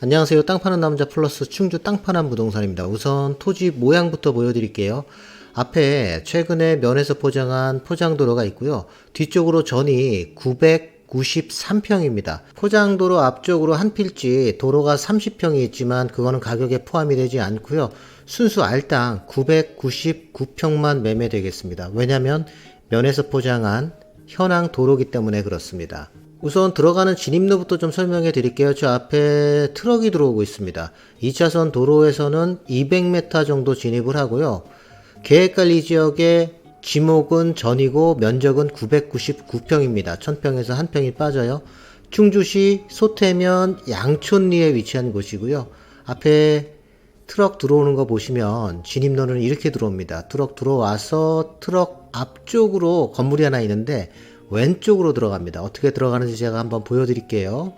안녕하세요. 땅 파는 남자 플러스 충주 땅 파는 부동산입니다. 우선 토지 모양부터 보여드릴게요. 앞에 최근에 면에서 포장한 포장도로가 있고요. 뒤쪽으로 전이 993평입니다. 포장도로 앞쪽으로 한 필지 도로가 30평이 있지만 그거는 가격에 포함이 되지 않고요. 순수 알땅 999평만 매매되겠습니다. 왜냐하면 면에서 포장한 현황 도로기 때문에 그렇습니다. 우선 들어가는 진입로부터 좀 설명해 드릴게요. 저 앞에 트럭이 들어오고 있습니다. 2차선 도로에서는 200m 정도 진입을 하고요. 계획관리 지역의 지목은 전이고 면적은 999평입니다. 1000평에서 1평이 빠져요. 충주시 소태면 양촌리에 위치한 곳이고요. 앞에 트럭 들어오는 거 보시면 진입로는 이렇게 들어옵니다. 트럭 들어와서 트럭 앞쪽으로 건물이 하나 있는데 왼쪽으로 들어갑니다. 어떻게 들어가는지 제가 한번 보여드릴게요.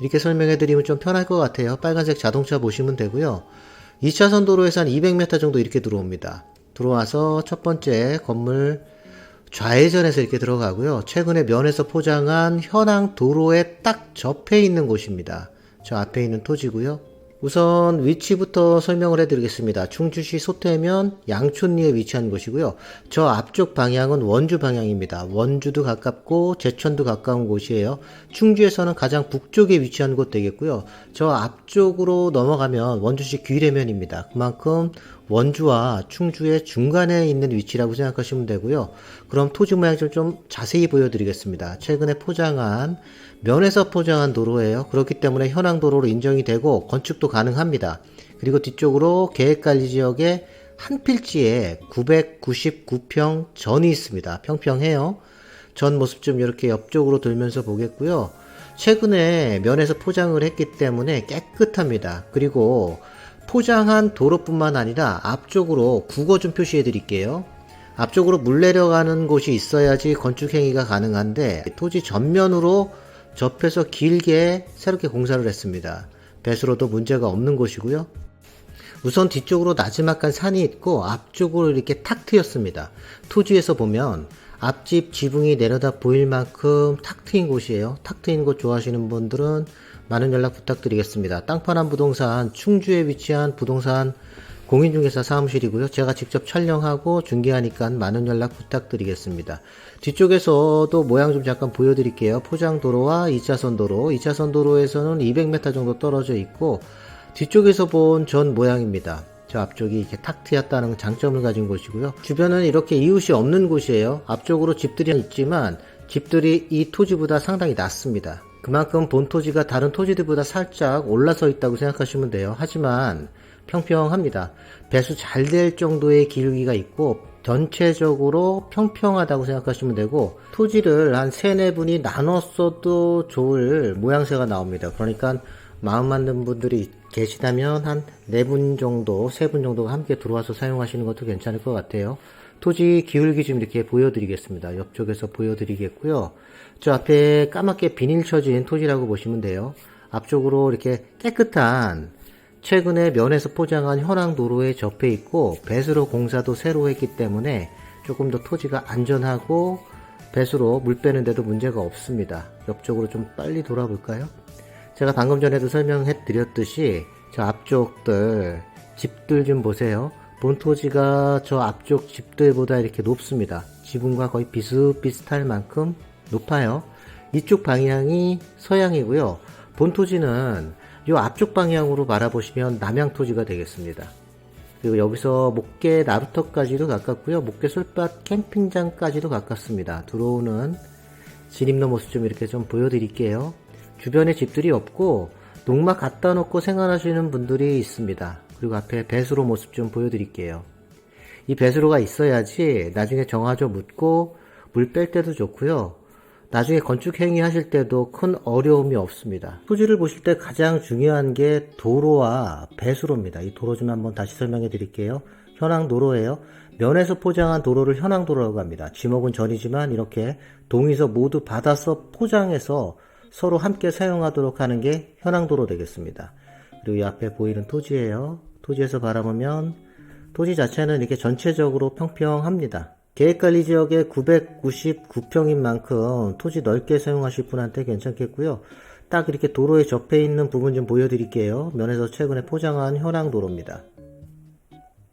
이렇게 설명해 드리면 좀 편할 것 같아요. 빨간색 자동차 보시면 되고요. 2차선 도로에서 한 200m 정도 이렇게 들어옵니다. 들어와서 첫 번째 건물 좌회전해서 이렇게 들어가고요. 최근에 면에서 포장한 현황 도로에 딱 접해 있는 곳입니다. 저 앞에 있는 토지고요. 우선 위치부터 설명을 해드리겠습니다. 충주시 소태면 양촌리에 위치한 곳이고요. 저 앞쪽 방향은 원주 방향입니다. 원주도 가깝고 제천도 가까운 곳이에요. 충주에서는 가장 북쪽에 위치한 곳 되겠고요. 저 앞쪽으로 넘어가면 원주시 귀례면입니다. 그만큼 원주와 충주의 중간에 있는 위치라고 생각하시면 되고요. 그럼 토지 모양 좀 자세히 보여드리겠습니다. 최근에 포장한 면에서 포장한 도로예요. 그렇기 때문에 현황 도로로 인정이 되고 건축도 가능합니다. 그리고 뒤쪽으로 계획관리 지역에 한 필지에 999평 전이 있습니다. 평평해요. 전 모습 좀 이렇게 옆쪽으로 돌면서 보겠고요. 최근에 면에서 포장을 했기 때문에 깨끗합니다. 그리고 포장한 도로뿐만 아니라 앞쪽으로 국어 좀 표시해 드릴게요. 앞쪽으로 물 내려가는 곳이 있어야지 건축 행위가 가능한데 토지 전면으로 접해서 길게 새롭게 공사를 했습니다. 배수로도 문제가 없는 곳이고요. 우선 뒤쪽으로 나지막한 산이 있고 앞쪽으로 이렇게 탁 트였습니다. 토지에서 보면 앞집 지붕이 내려다 보일 만큼 탁 트인 곳이에요. 탁 트인 곳 좋아하시는 분들은 많은 연락 부탁드리겠습니다. 땅 파는 부동산 충주에 위치한 부동산 공인중개사 사무실이고요. 제가 직접 촬영하고 중개하니까 많은 연락 부탁드리겠습니다. 뒤쪽에서도 모양 좀 잠깐 보여드릴게요. 포장도로와 2차선 도로, 2차선 도로에서는 200m 정도 떨어져 있고 뒤쪽에서 본 전 모양입니다. 저 앞쪽이 이렇게 탁 트였다는 장점을 가진 곳이고요. 주변은 이렇게 이웃이 없는 곳이에요. 앞쪽으로 집들이 있지만 집들이 이 토지보다 상당히 낮습니다. 그만큼 본 토지가 다른 토지들보다 살짝 올라서 있다고 생각하시면 돼요. 하지만 평평합니다. 배수 잘 될 정도의 기울기가 있고 전체적으로 평평하다고 생각하시면 되고 토지를 한 3, 4분이 나눴어도 좋을 모양새가 나옵니다. 그러니까 마음 맞는 분들이 계시다면 한 4분 정도, 3분 정도가 함께 들어와서 사용하시는 것도 괜찮을 것 같아요. 토지 기울기 좀 이렇게 보여드리겠습니다. 옆쪽에서 보여드리겠고요. 저 앞에 까맣게 비닐 쳐진 토지라고 보시면 돼요. 앞쪽으로 이렇게 깨끗한 최근에 면에서 포장한 현황 도로에 접해 있고 배수로 공사도 새로 했기 때문에 조금 더 토지가 안전하고 배수로 물 빼는데도 문제가 없습니다. 옆쪽으로 좀 빨리 돌아볼까요? 제가 방금 전에도 설명해 드렸듯이 저 앞쪽들 집들 좀 보세요. 본 토지가 저 앞쪽 집들보다 이렇게 높습니다. 지붕과 거의 비슷비슷할 만큼 높아요. 이쪽 방향이 서양이고요. 본 토지는 이 앞쪽 방향으로 바라보시면 남양 토지가 되겠습니다. 그리고 여기서 목계 나루터까지도 가깝고요. 목계 솔밭 캠핑장까지도 가깝습니다. 들어오는 진입로 모습 좀 이렇게 좀 보여드릴게요. 주변에 집들이 없고 농막 갖다 놓고 생활하시는 분들이 있습니다. 그리고 앞에 배수로 모습 좀 보여드릴게요. 이 배수로가 있어야지 나중에 정화조 묻고 물 뺄 때도 좋고요. 나중에 건축 행위 하실 때도 큰 어려움이 없습니다. 토지를 보실 때 가장 중요한 게 도로와 배수로입니다. 이 도로 좀 한번 다시 설명해 드릴게요. 현황 도로예요. 면에서 포장한 도로를 현황 도로라고 합니다. 지목은 전이지만 이렇게 동의서 모두 받아서 포장해서 서로 함께 사용하도록 하는 게 현황 도로 되겠습니다. 그리고 이 앞에 보이는 토지예요. 토지에서 바라보면 토지 자체는 이렇게 전체적으로 평평합니다. 계획관리 지역에 999평인 만큼 토지 넓게 사용하실 분한테 괜찮겠고요. 딱 이렇게 도로에 접해 있는 부분 좀 보여드릴게요. 면에서 최근에 포장한 현황도로입니다.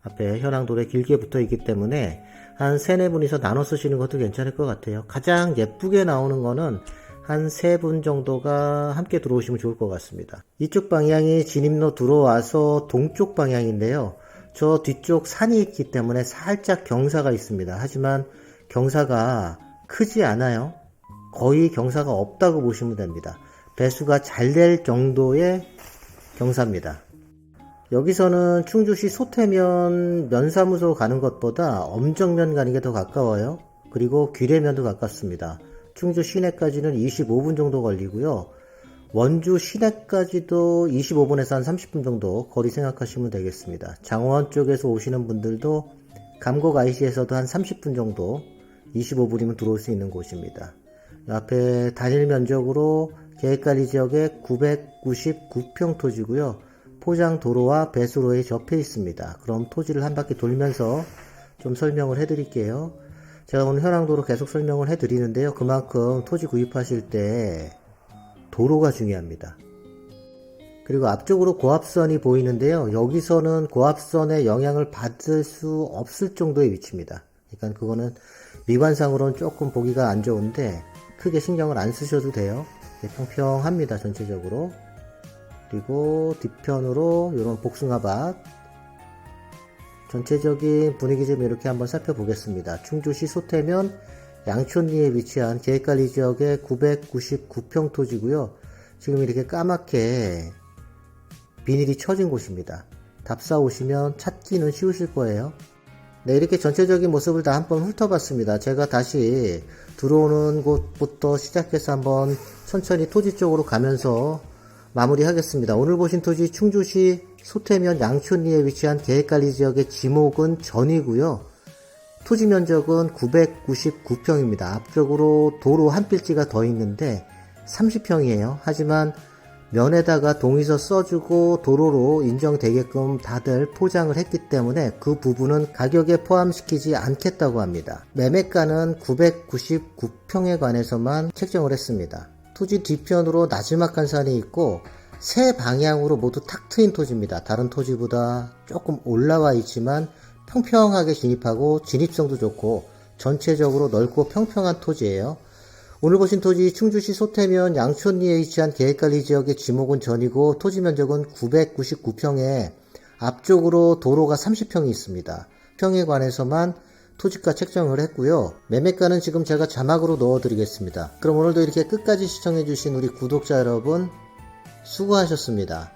앞에 현황도로에 길게 붙어 있기 때문에 한 3-4분이서 나눠 쓰시는 것도 괜찮을 것 같아요. 가장 예쁘게 나오는 거는 한 3분 정도가 함께 들어오시면 좋을 것 같습니다. 이쪽 방향이 진입로 들어와서 동쪽 방향인데요. 저 뒤쪽 산이 있기 때문에 살짝 경사가 있습니다. 하지만 경사가 크지 않아요. 거의 경사가 없다고 보시면 됩니다. 배수가 잘 될 정도의 경사입니다. 여기서는 충주시 소태면 면사무소 가는 것보다 엄정면 가는 게 더 가까워요. 그리고 귀례면도 가깝습니다. 충주 시내까지는 25분 정도 걸리고요. 원주 시내까지도 25분에서 한 30분 정도 거리 생각하시면 되겠습니다. 장원 쪽에서 오시는 분들도 감곡 IC에서도 한 30분 정도 25분이면 들어올 수 있는 곳입니다. 앞에 단일 면적으로 계획관리 지역에 999평 토지고요. 포장 도로와 배수로에 접해 있습니다. 그럼 토지를 한 바퀴 돌면서 좀 설명을 해 드릴게요. 제가 오늘 현황도로 계속 설명을 해 드리는데요. 그만큼 토지 구입하실 때 도로가 중요합니다. 그리고 앞쪽으로 고압선이 보이는데요. 여기서는 고압선의 영향을 받을 수 없을 정도의 위치입니다. 그러니까 그거는 미관상으로는 조금 보기가 안 좋은데 크게 신경을 안 쓰셔도 돼요. 평평합니다. 전체적으로. 그리고 뒤편으로 이런 복숭아밭, 전체적인 분위기 좀 이렇게 한번 살펴보겠습니다. 충주시 소태면 양촌리에 위치한 계획관리 지역의 999평 토지고요. 지금 이렇게 까맣게 비닐이 쳐진 곳입니다. 답사 오시면 찾기는 쉬우실 거예요. 네, 이렇게 전체적인 모습을 다 한번 훑어봤습니다. 제가 다시 들어오는 곳부터 시작해서 한번 천천히 토지 쪽으로 가면서 마무리하겠습니다. 오늘 보신 토지 충주시 소태면 양촌리에 위치한 계획관리 지역의 지목은 전이고요. 토지 면적은 999평입니다. 앞쪽으로 도로 한 필지가 더 있는데 30평이에요. 하지만 면에다가 동의서 써주고 도로로 인정되게끔 다들 포장을 했기 때문에 그 부분은 가격에 포함시키지 않겠다고 합니다. 매매가는 999평에 관해서만 책정을 했습니다. 토지 뒤편으로 나지막한 산이 있고 세 방향으로 모두 탁 트인 토지입니다. 다른 토지보다 조금 올라와 있지만 평평하게 진입하고 진입성도 좋고 전체적으로 넓고 평평한 토지예요. 오늘 보신 토지 충주시 소태면 양촌리에 위치한 계획관리 지역의 지목은 전이고 토지 면적은 999평에 앞쪽으로 도로가 30평이 있습니다. 평에 관해서만 토지가 책정을 했고요. 매매가는 지금 제가 자막으로 넣어드리겠습니다. 그럼 오늘도 이렇게 끝까지 시청해주신 우리 구독자 여러분 수고하셨습니다.